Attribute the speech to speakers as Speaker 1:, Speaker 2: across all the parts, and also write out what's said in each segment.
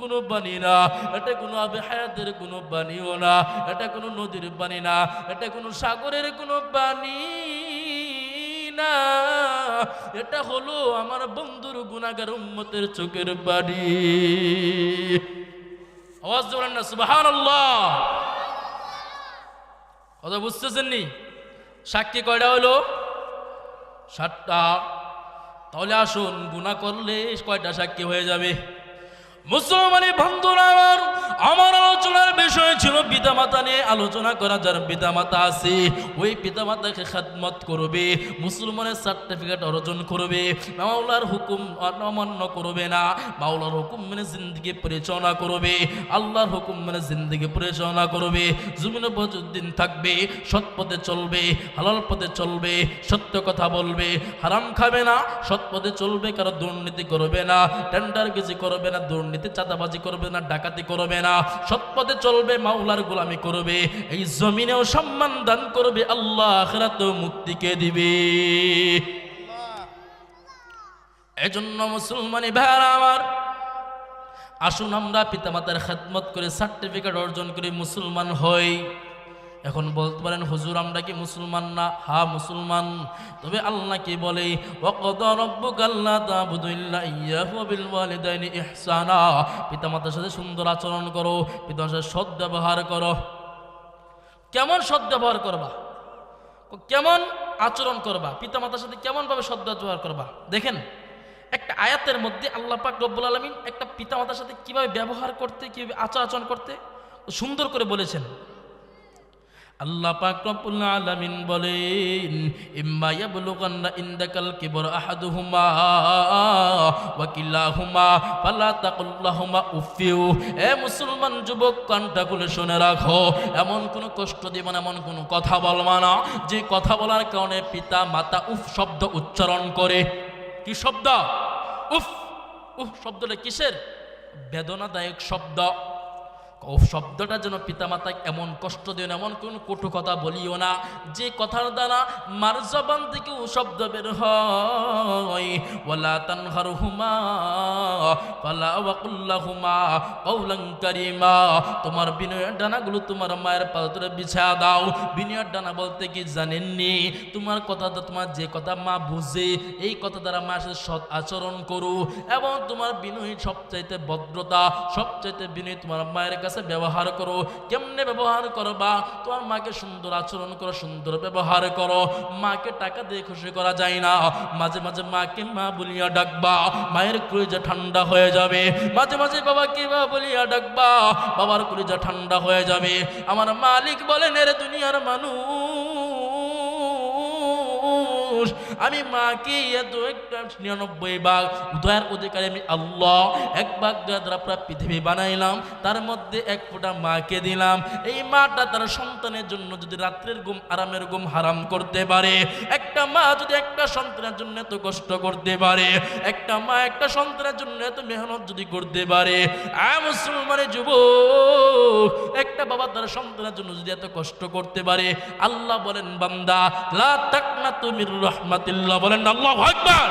Speaker 1: কোনো পানি না, এটা কোনো আবে হায়াতের কোনো পানিও না, এটা কোনো নদীর পানি না, এটা কোনো সাগরের কোনো পানি না, এটা হলো আমার বন্ধুর গুনাহগার উম্মতের চোখের পানি। আওয়াজ বলেন না সুবহানাল্লাহ। কথা বুঝতেছেন নি? সাক্ষী কয়টা হলো? 7টা। তাহলে আসুন, গুনাহ করলে কয়টা সাক্ষী হয়ে যাবে? মুসলমানি বন্ধুরা আমার, আমার আলোচনার বিষয় ছিল পিতামাতা নিয়ে আলোচনা করা। যার পিতামাতা আছে ওই পিতামাতাকে খেদমত করবে, মুসলমানের সার্টিফিকেট অর্জন করবে, মাওলার হুকুম অমান্য করবে না, মাওলার হুকুম মেনে জিন্দেগি পরিচালনা করবে, আল্লাহর হুকুম মেনে জিন্দেগি পরিচালনা করবে, জমিনে বহুদিন থাকবে, সৎ পথে চলবে, হালাল পথে চলবে, সত্য কথা বলবে, হারাম খাবে না, সৎ পথে চলবে, কারো দুর্নীতি করবে না, টেন্ডার গেজি করবে না, দুর্নীতি চাঁদাবাজি করবে না, ডাকাতি করবে না, সৎ পথে চলবে, মাওলার গোলামি করবে, এই জমিনেও সম্মান দান করবে, আল্লাহ আখিরাতেও মুক্তিকে দিবে। এজন্য মুসলমানি ভাইরা আমার, আসুন আমরা পিতামাতার খেদমত করে সার্টিফিকেট অর্জন করে মুসলমান হই। এখন বলতে পারেন হুজুর আমরা কি মুসলমান না? হ্যাঁ মুসলমান। তবে আল্লাহ কি বলে, ওয়াকাদা রাব্বুকা আল্লা তা'বুদু ইল্লা ইয়্যাহু ওয়া বিল ওয়ালিদাইনি ইহসানা। পিতামাতার সাথে সুন্দর আচরণ করো, পিতামাতার সাথে সৎ ব্যবহার করো। কেমন সৎ ব্যবহার করবা? কেমন আচরণ করবা? পিতামাতার সাথে কেমন ভাবে সৎ ব্যবহার করবা? দেখেন একটা আয়াতের মধ্যে আল্লাহ পাক রব্বুল আলামিন একটা পিতামাতার সাথে কিভাবে ব্যবহার করতে, কিভাবে আচরণ করতে সুন্দর করে বলেছেন। আল্লাহ পাক রব্বুল আলামিন বলেন, ইম্মা ইয়াবলুগান্না ইনদাকাল কিবরা আহাদুহুমা ওয়া কিলাহুমা ফালা তাকুল লাহুমা উফিউ। এ মুসলমান যুবক, কানটা খুলে শুনে রাখো, এমন কোনো কষ্ট দিবা না, এমন কোনো কথা বলবা না যে কথা বলার কারণে পিতা মাতা উফ শব্দ উচ্চারণ করে। কি শব্দ? উফ। উফ শব্দটা কিসের? বেদনাদায়ক শব্দ। উফ শব্দটা যেন পিতামাতা এমন কষ্ট দিও না, এমন কোন কটু কথা বলিও না যে কথার দ্বারা মার জবান থেকে শব্দ বের হয়। ওয়ালা তানহারহুমা ফালা ওয়াকুল্লাহুমা কওলান কারীমা। তোমার বিনয়ের ডানাগুলো তোমার মায়ের পায়ে ধরে বিছায়া দাও। বিনয়ের ডানা বলতে কি জানেননি? তোমার কথা, তোমার যে কথা মা বুঝে, এই কথা দ্বারা মায়ের সাথে সৎ আচরণ করো, এবং তোমার বিনয় সবচাইতে ভদ্রতা, সবচাইতে বিনয় তোমার মায়ের কাছে ব্যবহার করো। কেমনে ব্যবহার করবা? তোমার মাকে সুন্দর আচরণ করো, সুন্দর ব্যবহার করো। মাকে টাকা দিয়ে খুশি করা যায় না, মাঝে মাঝে মাকে মা বলিয়া ডাকবা, মায়ের কলিজা ঠান্ডা হয়ে যাবে। মাঝে মাঝে বাবাকে বাবা বলিয়া ডাকবা, বাবার কলিজা ঠান্ডা হয়ে যাবে। আমার মালিক বলেন, এর দুনিয়ার মানুষ, আমি মাকে এত একটা 99 ভাগ দয়ার অধিকারী আমি আল্লাহ, 1 ভাগ দয়া দ্বারা পুরা পৃথিবী বানাইলাম, তার মধ্যে 1 ফোঁটা মাকে দিলাম। এই মাটা তার সন্তানের জন্য যদি রাত্রের ঘুম, আরামের ঘুম হারাম করতে পারে, একটা মা যদি একটা সন্তানের জন্য এত কষ্ট করতে পারে, একটা মা একটা সন্তানের জন্য এত মেহনত যদি করতে পারে, মুসলমানের যুবক, একটা বাবা তার সন্তানের জন্য যদি এত কষ্ট করতে পারে, আল্লাহ বলেন বান্দা লা তাকনাতু মির রাহমাতিল্লাহ, বলেন আল্লাহু আকবার।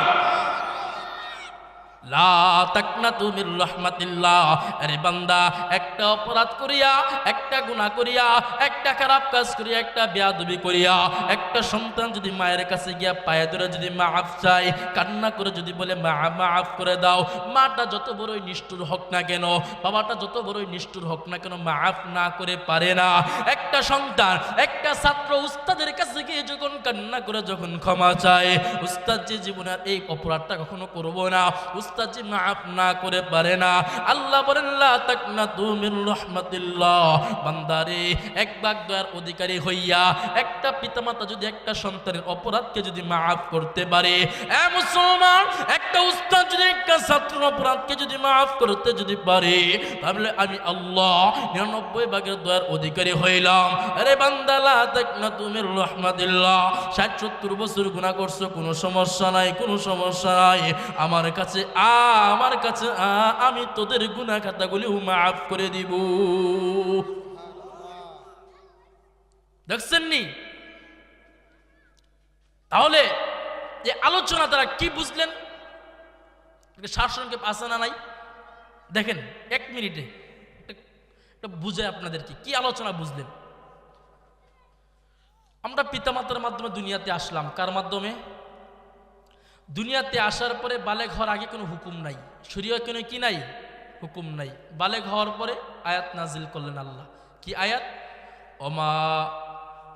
Speaker 1: লা তাকনাতু মির রাহমাতিল্লাহ। আরে বান্দা, একটা অপরাধ করিয়া, একটা গুনাহ করিয়া, একটা খারাপ কাজ করিয়া, একটা বেয়াদবি করিয়া, একটা সন্তান যদি মায়ের কাছে গিয়া পায়ে ধরে যদি মাফ চায়, কান্না করে যদি বলে মা মাফ করে দাও, মাটা যত বড়ই নিষ্ঠুর হোক না কেন, বাবাটা যত বড়ই নিষ্ঠুর হোক না কেন, মাফ না করে পারে না। একটা সন্তান, একটা ছাত্র উস্তাদের কাছে গিয়ে যখন কান্না করে যখন ক্ষমা চায়, উস্তাদ যে জীবনের এই অপরাধটা কখনো করবো না, উস্তাদ যে মাফ না করে পারে না। আল্লাহ বলেন লা তাকনাতু মির রাহমাতিল্লাহ। বান্দারে, 1 ভাগ দয়ার অধিকারী হইয়া একটা পিতামাতা যদি একটা সন্তানের অপরাধকে যদি মাফ করতে পারে, এ মুসলমান, একটা উস্তাদ যদি একটা ছাত্রের অপরাধকে যদি মাফ করতে যদি পারে, তাহলে আমি আল্লাহ 99 ভাগের দয়ার অধিকারী হইলাম। আরে বান্দা, লা তাকনাতু মির রাহমাতিল্লাহ। 60-70 বছর গুনাহ করছো, কোনো সমস্যা নাই, কোনো সমস্যা নাই। আমার কাছে আমি তোদের গুনাহ খাতাগুলি মাফ করে দিব। দেখছেন নি? তাহলে এই আলোচনা তারা কি বুঝলেন? সারসংক্ষেপ আছে না নাই? দেখেন 1 মিনিটে এটা বুঝে আপনাদেরকে কি আলোচনা বুঝলেন। আমরা পিতামাতার মাধ্যমে দুনিয়াতে আসলাম, কার মাধ্যমে? দুনিয়াতে আসার পরে বালেগ হওয়ার আগে কোনো হুকুম নাই, শরীয়তে কোনো কি নাই, হুকুম নাই। বালেগ হওয়ার পরে আয়াত নাজিল করলেন আল্লাহ। কি আয়াত?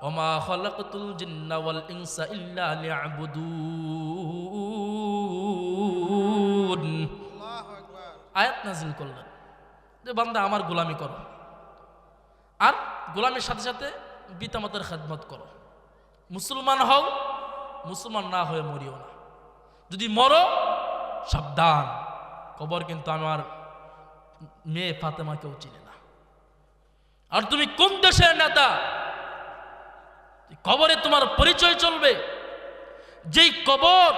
Speaker 1: ওমা খালাকাতুল জিন্না ওয়াল ইনসা ইল্লা লিয়াবুদুন। আল্লাহু আকবার। আয়াত নাজিল করলেন যে বান্দা আমার গোলামি করো, আর গোলামির সাথে সাথে পিতামাতার খেদমত করো। মুসলমান হও, মুসলমান না হয়ে মরিও না। যদি মরো সাবধান, কবর কিন্তু আমার মেয়ে ফাতেমাকেও চিনে না। আর তুমি কোন দেশের নেতা, কবরে তোমার পরিচয় চলবে। যেই কবর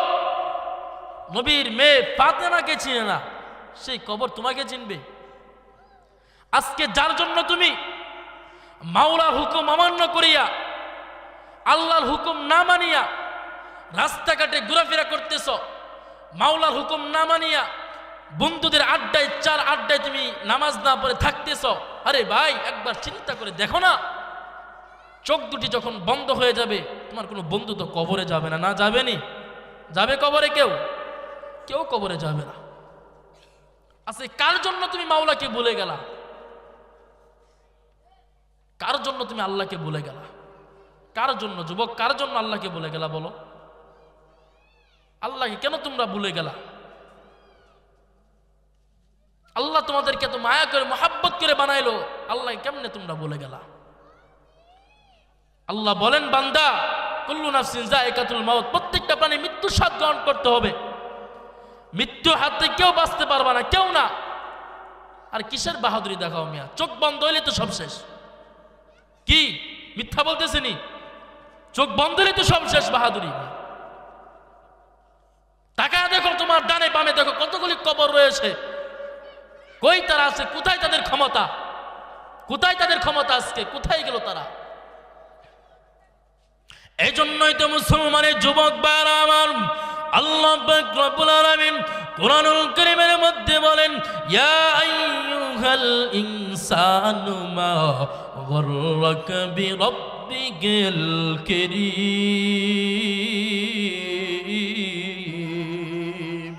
Speaker 1: নবীর মেয়ে ফাতেমাকে চিনে না, সেই কবর তোমাকে চিনবে। আজকে যার জন্য তুমি মাওলার হুকুম অমান্য করিয়া, আল্লাহর হুকুম না মানিয়া রাস্তাঘাটে ঘোরাফেরা করতেছ, মাওলার হুকুম না মানিয়া বন্ধুদের আড্ডায়, চার আড্ডায় তুমি নামাজ না পড়ে থাকতেছ। আরে ভাই, একবার চিন্তা করে দেখো না, চোখ দুটি যখন বন্ধ হয়ে যাবে, তোমার কোনো বন্ধু তো কবরে যাবে না। না যাবে নি? যাবে কবরে? কেউ কবরে যাবে না। আচ্ছা, কার জন্য তুমি মাওলাকে ভুলে গেলা? কার জন্য তুমি আল্লাহকে ভুলে গেলা? কার জন্য যুবক, কার জন্য আল্লাহকে ভুলে গেলা বলো? আল্লাহকে কেন তোমরা ভুলে গেলা? আল্লাহ তোমাদেরকে এত মায়া করে মোহাব্বত করে বানাইলো, আল্লাহ কেমনে তোমরা ভুলে গেলা? আল্লাহ বলেন, বান্দা কুল্লু নাফসিন যায়কাতুল মাউত, প্রত্যেকটা প্রাণী মৃত্যুর স্বাদ গ্রহণ করতে হবে। মৃত্যুর হাতে কেউ বাঁচতে পারবে না, কেউ না। আর কিসের বাহাদুরি দেখাও মিয়া? চোখ বন্ধ হইলে তো সব শেষ। কি মিথ্যা বলতেছেনি? চোখ বন্ধ হইলে তো সব শেষ বাহাদুরি। তাকায় দেখো, তোমার ডানে বামে দেখো কতগুলি কবর রয়েছে। কই তারা আছে? কোথায় তাদের ক্ষমতা? কোথায় তাদের ক্ষমতা? আজকে কোথায় গেল তারা? এই জন্যই তো মুসলমানের যুবক ভাইরা আমার, আল্লাহ পাক রব্বুল আলামিন কুরআনুল কারীমের মধ্যে বলেন, ইয়া আইয়ুহাল ইনসানু মা গররাকা বিরাব্বিকাল কারীম।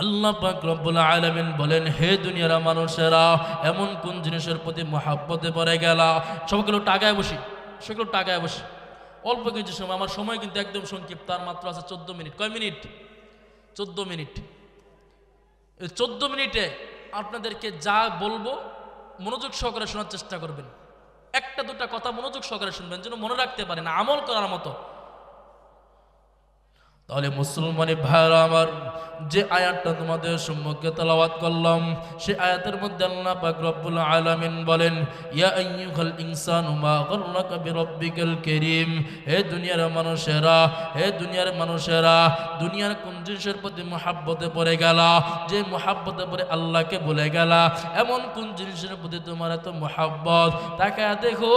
Speaker 1: আল্লাহ পাক রব্বুল আলামিন বলেন, হে দুনিয়ার মানুষেরা, এমন কোন জিনিসের প্রতি মহাব্বতে পড়ে গেলা? সবগুলো টাকায় বসি, সেগুলো টাকায় বসে অল্প কিছু সময়। আমার সময় কিন্তু একদম সংক্ষিপ্ত, তার মাত্র আছে 14 মিনিট। কয় মিনিট? 14 মিনিট। এই 14 মিনিটে আপনাদেরকে যা বলবো মনোযোগ সহকারে শোনার চেষ্টা করবেন। একটা দুটা কথা মনোযোগ সহকারে শুনবেন, যেন মনে রাখতে পারেন, আমল করার মতো। তাহলে মুসলমানি ভাইরা আমার, যে আয়াতটা তোমাদের সম্মুখে তেলাওয়াত করলাম, সেই আয়াতের মধ্যে আল্লাহ পাক রব্বুল আলামিন বলেন, ইয়া আইয়ুহাল ইনসানু মা গররাকা বিরাব্বিকাল কারীম। হে দুনিয়ার মানুষেরা, হে দুনিয়ার মানুষেরা, দুনিয়ার কোন জিনিসের প্রতি মহাব্বতে পড়ে গেলা? যে মহাব্বতে পড়ে আল্লাহকে ভুলে গেলা। এমন কোন জিনিসের প্রতি তোমার এত মহাব্বত? তাকায় দেখো,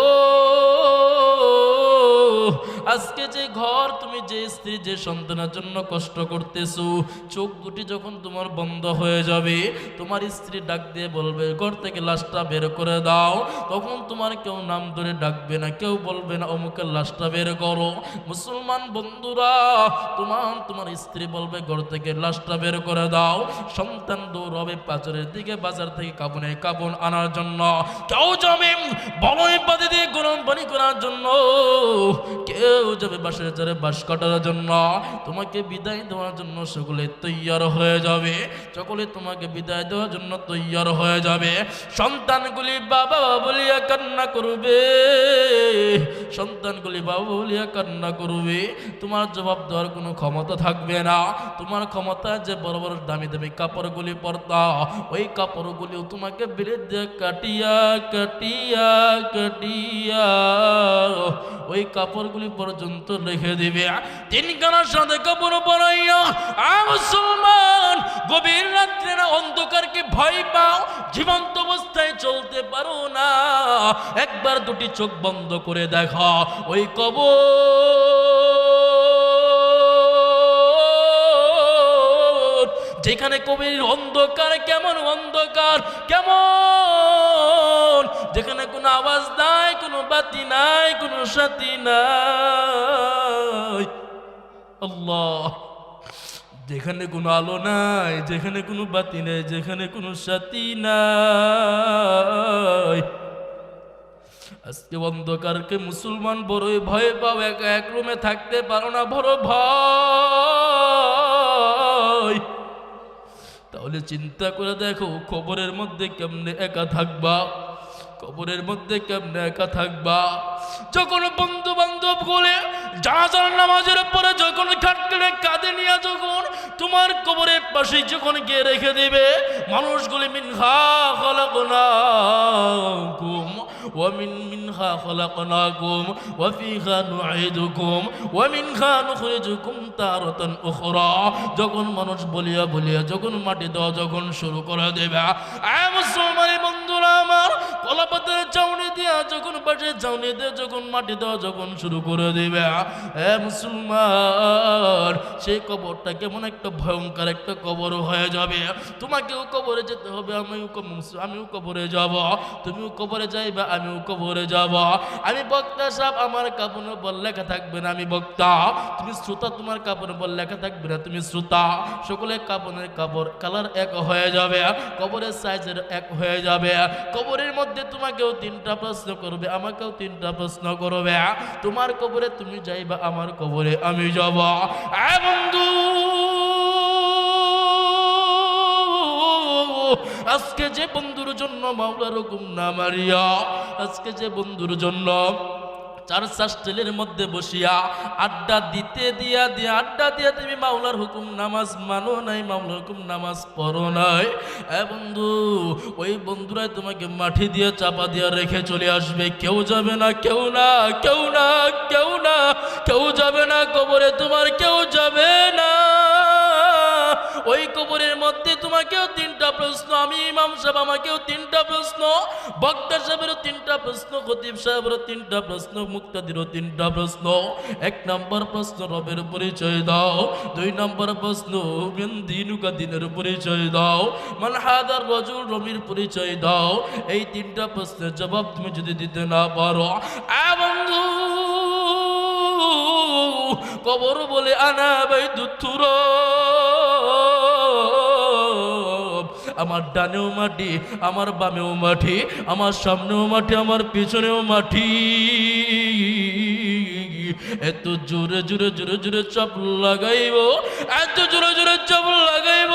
Speaker 1: আজকে যে ঘর, তুমি যে স্ত্রী, যে সন্তানের জন্য কষ্ট করতেছো, চোখ দুটি যখন তোমার বন্ধ হয়ে যাবে, তোমার স্ত্রী ডাক দিয়ে বলবে, ঘর থেকে লাশটা বের করে দাও। তখন তোমার কেউ নাম ধরে ডাকবে না, কেউ বলবে না অমুকের লাশটা বের করো। মুসলমান বন্ধুরা, তোমার স্ত্রী বলবে ঘর থেকে লাশটা বের করে দাও। সন্তান দৌড়াবে পাচরের দিকে, বাজার থেকে কাপন আনার জন্য। কেউ যাবে বলয় পাতি দিয়ে গরম পানি করার জন্য, কেউ যাবে বাঁশের চারে বাঁশ কাটার জন্য। তোমাকে বিদায় দেওয়ার জন্য সকলে তৈয়ার হয়ে যাবে, সকলে তোমাকে বিদায় দেওয়ার জন্য তৈয়ার হয়ে যাবে। সন্তানগুলি বাবা বলিয়া কান্না করবে, সন্তানগুলি বাবা বলিয়া কান্না করবে। তোমার জবাব দেওয়ার কোনো ক্ষমতা থাকবে না। তোমার ক্ষমতা যে বড় বড় দামি দামি কাপড়গুলি পরতা, ওই কাপড়গুলিও তোমাকে বেড়ে দিয়ে কাটিয়া কাটিয়া কাটিয়া ওই কাপড়গুলি পর্যন্ত রেখে দিবে। তিনখানার সাথে কাপড় পরাইয়া মুসলমান গভীর রাত্রে না অন্ধকারকে ভয় পাও, জীবন্ত অবস্থায় চলতে পারো না। একবার দুটি চোখ বন্ধ করে দেখো, ওই কবর যেখানে কবির অন্ধকার, কেমন অন্ধকার, কেমন, যেখানে কোনো আওয়াজ নাই, কোনো বাতি নাই, কোনো সাথী নাই। আল্লাহ, যেখানে কোনো আলো নাই, যেখানে কোনো বাতি নাই, যেখানে কোনো সাথী নাই। আজকে অন্ধকারকে মুসলমান বড়ই ভয় পাও, একা এক রুমে থাকতে পারো না, বড় ভয়। তাহলে চিন্তা করে দেখো, কবরের মধ্যে কেমনে একা থাকবা, কবরের মধ্যে কেমনে একা থাকবা। যখন বন্ধু বান্ধব গুলে জানাজার নামাজের পরে যখন খাটকে কাঁধে নিয়ে যখন তোমার কবরের পাশে যখন গিয়ে রেখে দিবে, মানুষগুলি মিনহা খালাকনাকুম ওয়া মিনহা খালাকনাকুম ওয়া ফিহা নুঈদুকুম ওয়া মিনহা নুখরিজুকুম তারাতান উখরা, যখন মানুষ বলিয়া বলিয়া যখন মাটি দেওয়া যখন শুরু করে দেবে, মুসলমানি বন্ধুরা আমার, কলাপাতের চাউনি দিয়া যখন পাশে চাউনি দিয়ে যখন মাটি দেওয়া যখন শুরু করে দিবে, মুসলমান, সেই কবরটা কেমন একটা ভয়ঙ্কর একটা কবর হয়ে যাবে। তোমাকেও কবরে যেতে হবে, আমিও কবরে যাব, তুমিও কবরে যাইবা, আমিও কবরে যাব। আমি বক্তা সাহেব, আমার কাপড় বল লেখা থাকবে না আমি বক্তা, তুমি শ্রোতা, তোমার কাপড় বল লেখা থাকবে না তুমি শ্রোতা। সকলে কাপড়ের কাপড় কালার এক হয়ে যাবে, কবরের সাইজের এক হয়ে যাবে। কবরের মধ্যে তোমাকেও তিনটা প্রশ্ন করবে, আমাকেও তিনটা প্রশ্ন করবে। তোমার কবরে তুমি যাইবা, আমার কবরে আমি যাব। বন্ধু, আজকে যে বন্ধুর জন্য মাওলার হুকুম না মারিয়া, আজকে যে বন্ধুর জন্য চার চাষটেলের মধ্যে বসিয়া আড্ডা দিতে দিয়া আড্ডা দিয়া তুমি মাওলার হুকুম নামাজ মানো নাই, মাওলার হুকুম নামাজ পড়ো নাই, বন্ধু, ওই বন্ধুরাই তোমাকে মাটি দিয়ে চাপা দিয়া রেখে চলে আসবে। কেউ যাবে না, কেউ না, কেউ না, কেউ না, কেউ যাবে না কবরে, তোমার কেউ যাবে না। ওই কবরের মধ্যে তোমাকেও তিনটা প্রশ্ন, আমি ইমাম সাহেব আমাকেও তিনটা প্রশ্ন, বক্তা সাহেবেরও তিনটা প্রশ্ন, খতিব সাহেবেরও তিনটা প্রশ্ন, মুক্তাদিরও তিনটা প্রশ্ন। এক নম্বর প্রশ্ন, রবের পরিচয় দাও। দুই নম্বর প্রশ্ন, মিন দিনুকা, দিনের পরিচয় দাও। মান হাদার রাজুল, রবির পরিচয় দাও। এই তিনটা প্রশ্নের জবাব তুমি যদি দিতে না পারো, বন্ধু, কবর বলে আনা বাইতুর, আমার ডানেও মাটি, আমার বামেও মাটি, আমার সামনেও মাটি, আমার পিছনেও মাটি। এত জোরে জোরে জোরে জোরে চাপ লাগাইব, এত জোরে জোরে চাপ লাগাইব,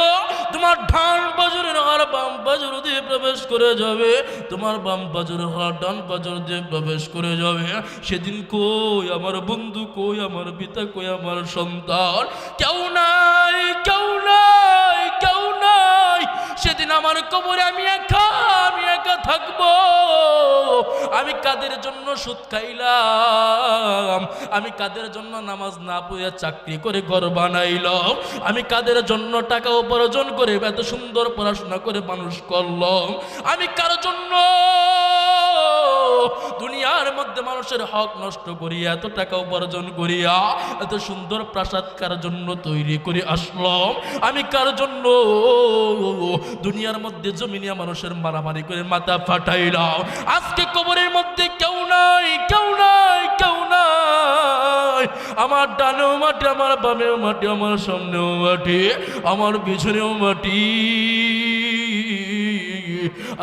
Speaker 1: তোমার ডান পাজরের আর বাম পাজর দিয়ে প্রবেশ করে যাবে, তোমার বাম পাজর আর ডান পাজর দিয়ে প্রবেশ করে যাবে। সেদিন কই আমার বন্ধু, কই আমার পিতা, কই আমার সন্তান? কেউ নাই, কেউ নাই, কেউ নাই। সেদিন আমার কবরে আমি একা থাকবো। আমি কাদের জন্য সুদ খাইলাম, আমি কাদের জন্য নামাজ না পড়ে চাকরি করে ঘর বানাইলাম, আমি কাদের জন্য টাকা উপার্জন করে এত সুন্দর পড়াশোনা করে মানুষ করলাম, আমি কার জন্য দুনিয়ার মধ্যে মানুষের হক নষ্ট করিয়া এত টাকা উপার্জন করিয়া এত সুন্দর প্রাসাদ কার জন্য তৈরি করে আসলাম, আমি কার জন্য দুনিয়ার মধ্যে জমিনিয়া মানুষের মারামারি করে মাথা ফাটাইলাম। আজকে কবরের মধ্যে কেউ নাই, কেউ নাই, কেউ নাই। আমার ডানেও মাটি, আমার বামেও মাটি, আমার সামনেও মাটি, আমার পিছনেও মাটি।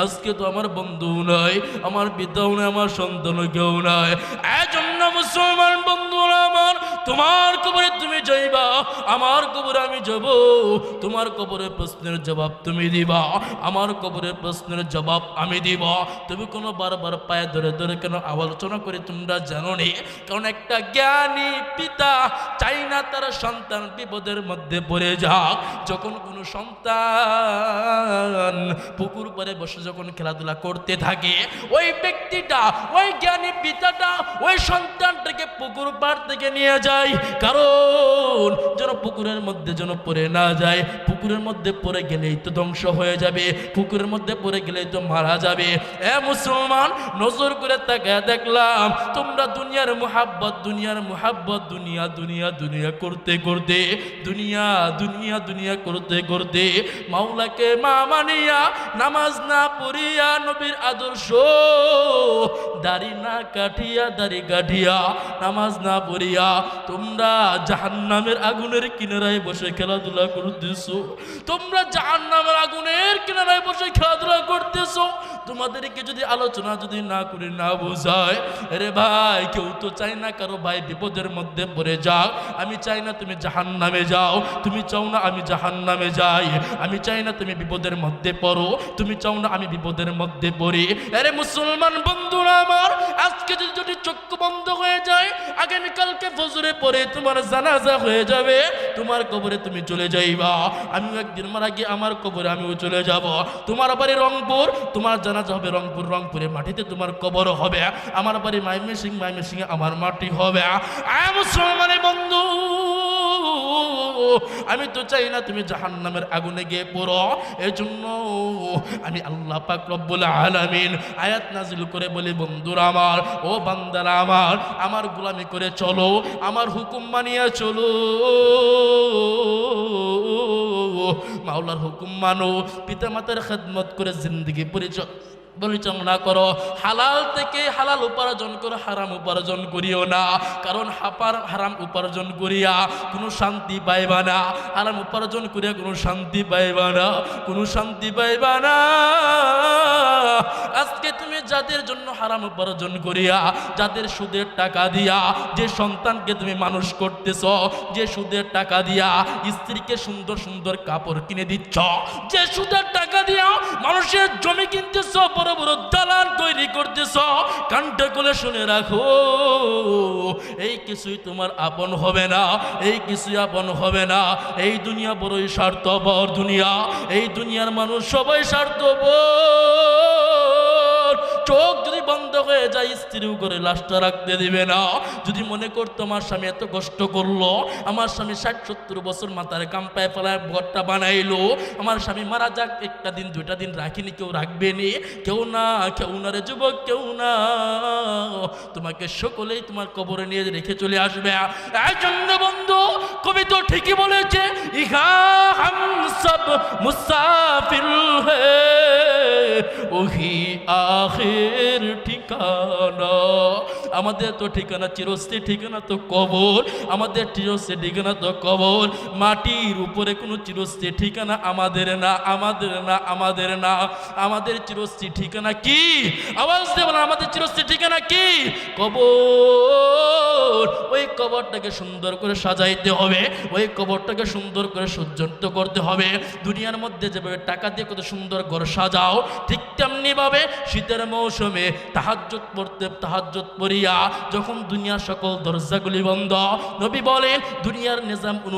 Speaker 1: আজকে তো আমার বন্ধু নাই, আমার পিতাও নাই, আমার সন্তানও কেউ নাই। এজন্য মুসলমান বন্ধুরা আমার, তোমার কবরে তুমি যাইবা, আমার কবরে আমি যাব। তোমার কবরের প্রশ্নের জবাব তুমি দিবা, আমার কবরের প্রশ্নের জবাব আমি দিব। তুমি কোনো বারবার পায়ে ধরে ধরে কেন আলোচনা করে তোমরা জানো নি? কারণ একটা জ্ঞানী পিতা চাই না তার সন্তান বিপদের মধ্যে পড়ে যাক। যখন কোনো সন্তান পুকুর পাড়ে বসে যখন খেলাধুলা করতে থাকে, ওই ব্যক্তিটা, ওই জ্ঞানী পিতাটা ওই সন্তানটাকে পুকুর পাড় থেকে নিয়ে যায়, কারণ যেন পুকুরের মধ্যে যেন পড়ে না যায়, পুকুর পুকুরের মধ্যে পড়ে গেলেই তো ধ্বংস হয়ে যাবে, পুকুরের মধ্যে পড়ে গেলেই তো মারা যাবে। এ মুসলমান, নজর করে তাকায় দেখলাম তোমরা দুনিয়ার মুহাব্বত, দুনিয়ার মুহাব্বত, দুনিয়া দুনিয়া দুনিয়া করতে করতে, দুনিয়া দুনিয়া দুনিয়া করতে করতে মাওলাকে মা মানিয়া, নামাজ না পড়িয়া, নবীর আদর্শ দাড়ি না কাটিয়া, দাড়ি কাটিয়া, নামাজ না পড়িয়া তোমরা জাহান্নামের আগুনের কিনারায় বসে খেলাধুলা করতেছো। তোমরা জাহান্নামের আগুনের কিনারায় বসে খেলাধুলা করতেছো। তোমাদেরকে যদি আলোচনা যদি না করে না বোঝায়, আরে ভাই, কেউ তো চাই না কারো ভাই বিপদের মধ্যে পড়ে যাও। আমি চাই না তুমি জাহান্নামে যাও, তুমি চাও না আমি জাহান্নামে যাই। আমি চাই না তুমি বিপদের মধ্যে পড়ো, তুমি চাও না আমি বিপদের মধ্যে পড়ি। আরে মুসলমান বন্ধুরা আমার, আজকে যদি চক্ষু বন্ধ হয়ে যায়, আগামীকালকে ফজরে পরে তোমার জানাজা হয়ে যাবে, তোমার কবরে তুমি চলে যাইবা। আমিও একদিন মারা গিয়ে আমার কবরে আমিও চলে যাব। তোমার বাড়ি রংপুর, তোমার জানাজা হবে রংপুর, রংপুরে মাটিতে তোমার কবর হবে। আমার বাড়ি ময়মনসিং, ময়মনসিংহে আমার মাটি হবে। মুসলমানের বন্ধু, আমি তো চাই না তুমি জাহান্নামের আগুনে গিয়ে পড়ো। এজন্য আমি আল্লাহ পাক রব্বুল আলামিন আয়াত নাজিল করে বলি, বন্ধুরা আমার, ও বান্দারা আমার, আমার গোলামি করে চলো, আমার হুকুম মানিয়ে চলো। মাওলার হুকুম মানো, পিতামাতার খেদমত করে জিন্দেগি পরিচালনা করো। হালাল থেকে হালাল উপার্জন করো, হারাম উপার্জন করিও না। কারণ হারাম উপার্জন করিয়া কোনো শান্তি পাইবা না, হারাম উপার্জন করিয়া কোনো শান্তি পাইবা না, কোনো শান্তি পাইবা না। আজকে তুমি যাদের জন্য হারাম উপার্জন করিয়া, যাদের সুদের টাকা দিয়া যে সন্তানকে তুমি মানুষ করতেছ, যে সুদের টাকা দিয়া স্ত্রীকে সুন্দর সুন্দর কাপড় কিনে দিচ্ছ, যে সুদের টাকা দিয়া মানুষের জমি কিনতেছ, বড় বড় দালান তৈরি করতেছ, কানটা খুলে শুনে রাখো, এই কিছুই তোমার আপন হবে না, এই কিছুই আপন হবে না। এই দুনিয়া বড়ই স্বার্থপর দুনিয়া, এই দুনিয়ার মানুষ সবাই স্বার্থপর। চোখ যদি বন্ধ হয়ে যায়, স্ত্রীও করে লাশটা রাখতে দিবে না। যদি মনে করতো আমার স্বামী এত কষ্ট করলো, আমার স্বামী 60-70 বছর মাথার কাম্পায় ফেলায় ঘরটা বানাইলো, আমার স্বামী মারা যাক, একটা দিন দুইটা দিন রাখিনি, কেউ রাখবে নি, কেউ না, কেউ না রে যুবক, কেউ না। তোমাকে সকলেই তোমার কবরে নিয়ে রেখে চলে আসবে। এই জন্য বন্ধু, কবি তো ঠিকই বলেছে, ইহা হাম সব মুসাফির হে, ওহি আখির ঠিকানা। আমাদের তো ঠিকানা চিরস্থায়ী ঠিকানা তো কবর, আমাদের চিরস্থায়ী ঠিকানা তো কবর। মাটির উপরে কোনো চিরস্থায়ী ঠিকানা আমাদের না, আমাদের না, আমাদের না। আমাদের চিরস্থায়ী ঠিকানা কি? আওয়াজ দিয়ে বলেন, আমাদের চিরস্থায়ী ঠিকানা কি? কবর। ওই কবরটাকে সুন্দর করে সাজাইতে হবে, ওই কবরটাকে সুন্দর করে সজ্জিত করতে হবে। দুনিয়ার মধ্যে যেভাবে টাকা দিয়ে কত সুন্দর ঘর সাজাও, ঠিক তেমনি ভাবে শীতের মৌসুমে তাহাজ্জুদ পড়িয়া যখন দুনিয়ার সকল দরজাগুলি বন্ধ, নবী বলেন দুনিয়ার নিজাম